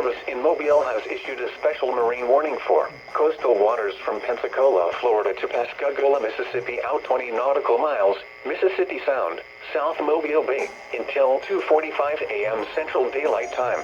Service in Mobile has issued a special marine warning for coastal waters from Pensacola, Florida to Pascagoula, Mississippi out 20 nautical miles, Mississippi Sound, South Mobile Bay, until 2:45 a.m. Central Daylight Time.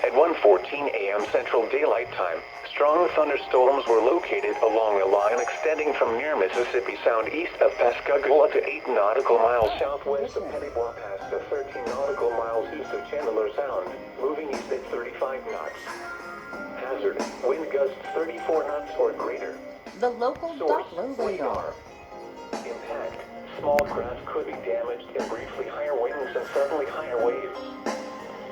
At 1:14 a.m. Central Daylight Time, strong thunderstorms were located along a line extending from near Mississippi Sound east of Pascagoula to 8 nautical miles southwest of Petit-Bois Pass to 13 nautical miles east of Chandler Sound, moving east at 35 knots. Hazard, wind gusts 34 knots or greater. The local Source, Doppler radar. Impact, small craft could be damaged and briefly higher winds and suddenly higher waves.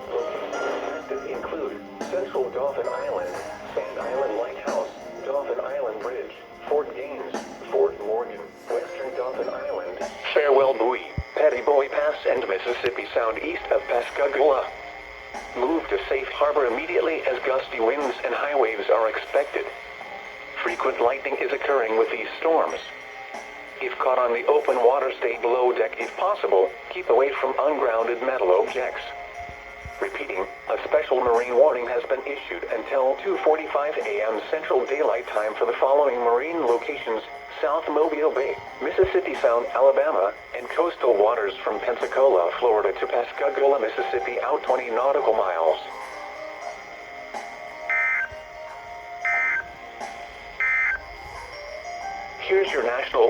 Locations include Central Dauphin Island, Sand Island Lighthouse, Dauphin Island Bridge, Fort Gaines, Fort Morgan, Western Dauphin Island, Farewell Buoy, Petit-Bois Pass and Mississippi Sound east of Pascagoula. Move to safe harbor immediately as gusty winds and high waves are expected. Frequent lightning is occurring with these storms. If caught on the open water, stay below deck if possible. Keep away from ungrounded metal objects. Repeating, a special marine warning has been issued until 2:45 a.m. Central Daylight Time for the following marine locations: South Mobile Bay, Mississippi Sound, Alabama, and coastal waters from Pensacola, Florida to Pascagoula, Mississippi out 20 nautical miles. Here's your national